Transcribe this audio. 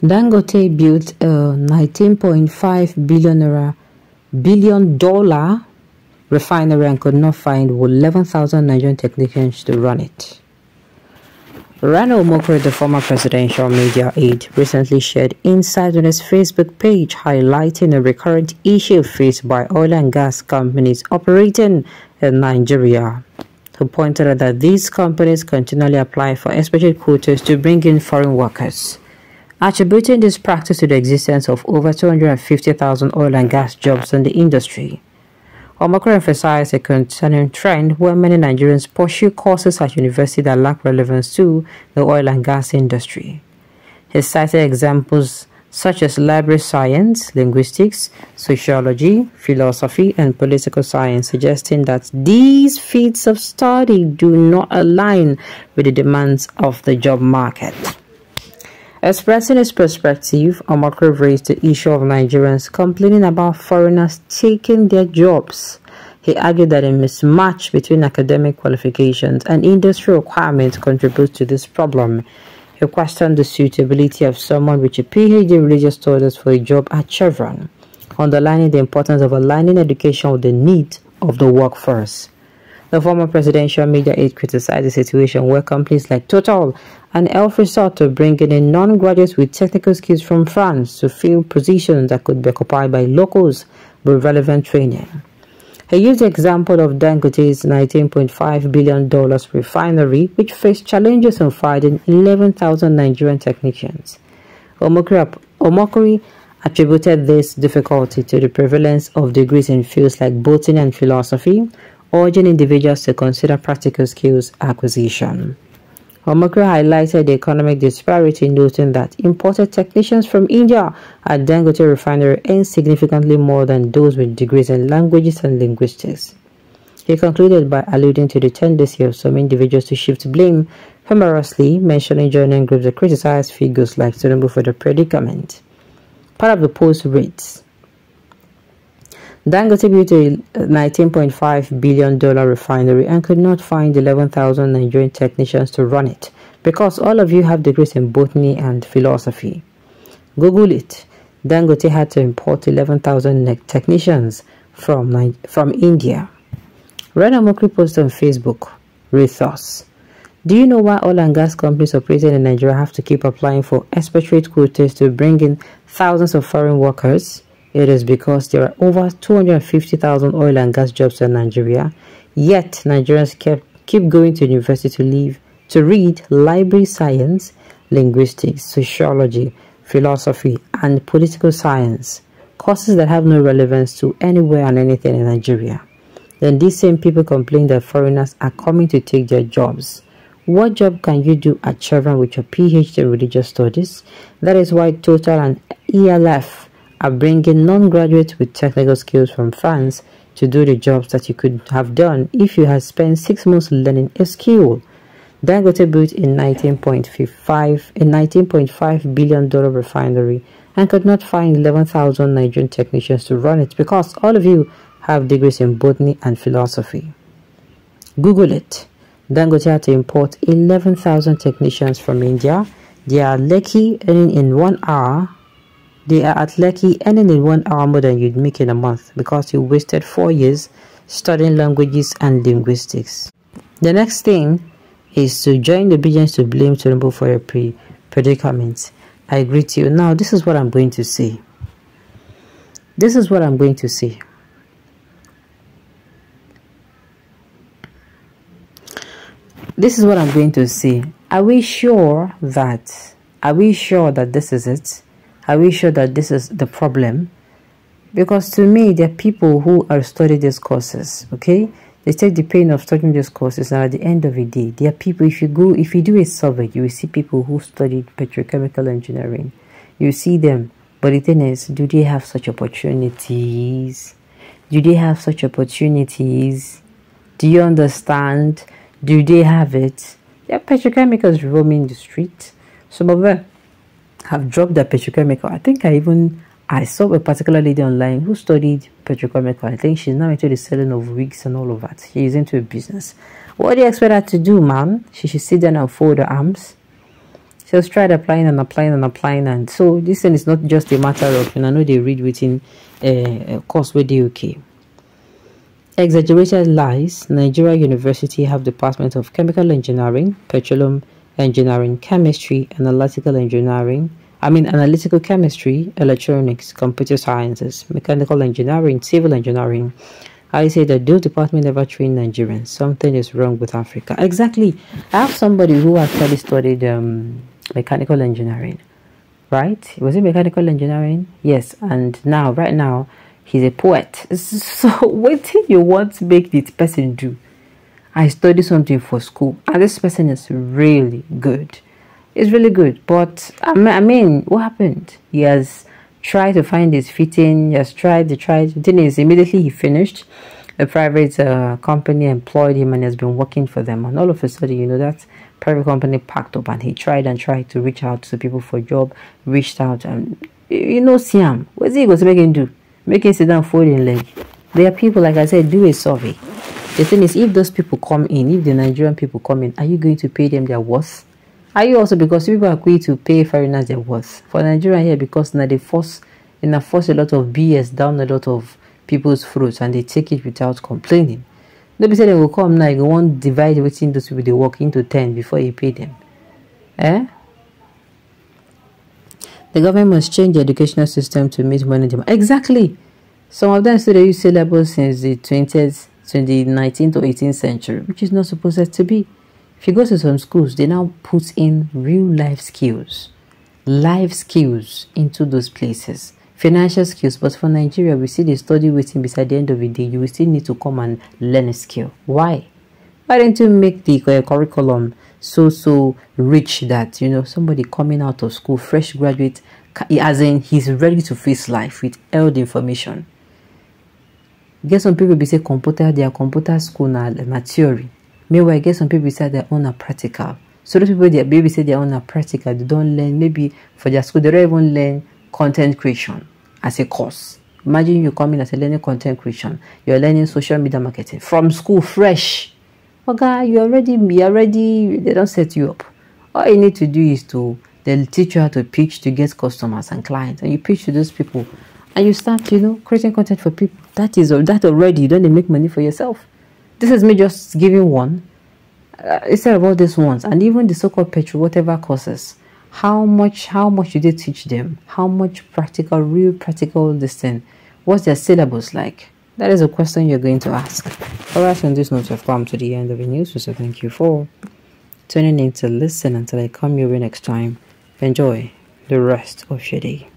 Dangote built a $19.5 billion refinery and could not find 11,000 Nigerian technicians to run it. Rano Omokri, the former presidential media aide, recently shared insights on his Facebook page highlighting a recurrent issue faced by oil and gas companies operating in Nigeria. He pointed out that these companies continually apply for expected quotas to bring in foreign workers, attributing this practice to the existence of over 250,000 oil and gas jobs in the industry. Omokri emphasized a concerning trend where many Nigerians pursue courses at university that lack relevance to the oil and gas industry. He cited examples such as library science, linguistics, sociology, philosophy, and political science, suggesting that these fields of study do not align with the demands of the job market. Expressing his perspective, Omokri raised the issue of Nigerians complaining about foreigners taking their jobs. He argued that a mismatch between academic qualifications and industry requirements contributes to this problem. He questioned the suitability of someone with a PhD in religious studies for a job at Chevron, underlining the importance of aligning education with the needs of the workforce. The former presidential media aide criticized the situation where companies like Total and Elf resort to bringing in non-graduates with technical skills from France to fill positions that could be occupied by locals with relevant training. He used the example of Dangote's $19.5 billion refinery, which faced challenges in finding 11,000 Nigerian technicians. Omokri attributed this difficulty to the prevalence of degrees in fields like botany and philosophy, urging individuals to consider practical skills acquisition. Omokri highlighted the economic disparity, noting that imported technicians from India at Dangote Refinery earn significantly more than those with degrees in languages and linguistics. He concluded by alluding to the tendency of some individuals to shift blame, humorously mentioning joining groups that criticize figures like Tinubu for the predicament. Part of the post reads, Dangote built a $19.5 billion refinery and could not find 11,000 Nigerian technicians to run it because all of you have degrees in botany and philosophy. Google it. Dangote had to import 11,000 technicians from India. Rano Omokri posted on Facebook, read thus. Do you know why oil and gas companies operating in Nigeria have to keep applying for expatriate quotas to bring in thousands of foreign workers? It is because there are over 250,000 oil and gas jobs in Nigeria, yet Nigerians keep going to university to read library science, linguistics, sociology, philosophy, and political science, courses that have no relevance to anywhere and anything in Nigeria. Then these same people complain that foreigners are coming to take their jobs. What job can you do at Chevron with your PhD in religious studies? That is why Total and ELF are bringing non-graduates with technical skills from France to do the jobs that you could have done if you had spent 6 months learning a skill. Dangote built a $19.5 billion refinery and could not find 11,000 Nigerian technicians to run it because all of you have degrees in botany and philosophy. Google it. Dangote had to import 11,000 technicians from India. They are lucky earning in 1 hour. They are at Lekki earning in 1 hour more than you'd make in a month because you wasted 4 years studying languages and linguistics. The next thing is to join the obedience to blame Tinubu for your predicament. I agree to you. Now, this is what I'm going to say. This is what I'm going to say. This is what I'm going to say. Are we sure that this is it? Are we sure that this is the problem? Because to me, there are people who are studying these courses, okay? They take the pain of studying these courses, and at the end of the day, there are people, if you do a survey, you will see people who studied petrochemical engineering. You see them, but the thing is, do they have such opportunities? Do they have such opportunities? Do you understand? Do they have it? There are petrochemicals roaming the street. Some of them have dropped their petrochemical. I think I saw a particular lady online who studied petrochemical. I think she's now into the selling of wigs and all of that. She's into a business. What do you expect her to do, man? She should sit down and fold her arms. just tried applying and applying and applying. And so this thing is not just a matter of, I know they read within a course where they okay. Exaggerated lies. Nigeria University have Department of Chemical Engineering, Petroleum Engineering, Chemistry, Analytical Engineering, Analytical Chemistry, Electronics, Computer Sciences, Mechanical Engineering, Civil Engineering. I say that those departments never train Nigerians. Something is wrong with Africa. Exactly. I have somebody who actually studied mechanical engineering, right? Was it mechanical engineering? Yes. And right now, he's a poet. So what do you want to make this person do? I studied something for school, and this person is really good. It's really good. But what happened? He has tried to find his fitting. He has tried. The thing is, immediately he finished, a private company employed him and has been working for them. And all of a sudden, that private company packed up, and he tried to reach out to people for a job. Reached out, and Siam. What's he going to make him do? Make him sit down, folding leg. There are people, like I said, do a survey. The thing is, if those people come in, if the Nigerian people come in, are you going to pay them their worth? Are you also, because people are going to pay foreigners their worth? For Nigeria here, because now they force a lot of BS down a lot of people's throats, and they take it without complaining. Nobody said they will come now, you won't divide within those people, they work into 10 before you pay them. The government must change the educational system to meet money demand. Exactly. Some of them say they use syllabus since the 19th or 18th century, which is not supposed to be. If you go to some schools, they now put in real life skills into those places. Financial skills. But for Nigeria, we see the study waiting beside the end of the day. You will still need to come and learn a skill. Why? Why don't you make the curriculum so rich that, somebody coming out of school, fresh graduate, as in he's ready to face life with all the information. Get some people be say their computer school na theory. Meanwhile, get some people say their own are practical. So those people that maybe say their own are practical, they don't learn, maybe for their school, they don't even learn content creation as a course. Imagine you come in as a learning content creation, you're learning social media marketing from school, fresh. Okay, you're ready, they don't set you up. All you need to do is they'll teach you how to pitch to get customers and clients, and you pitch to those people, and you start, creating content for people. That already, you don't make money for yourself. This is me just giving one. Instead of all these ones, and even the so-called petrol, whatever courses, how much do they teach them? How much real practical this thing? What's their syllabus like? That is a question you're going to ask. Alright, on this note, we've come to the end of the news, so thank you for tuning in to listen until I come your way next time. Enjoy the rest of your day.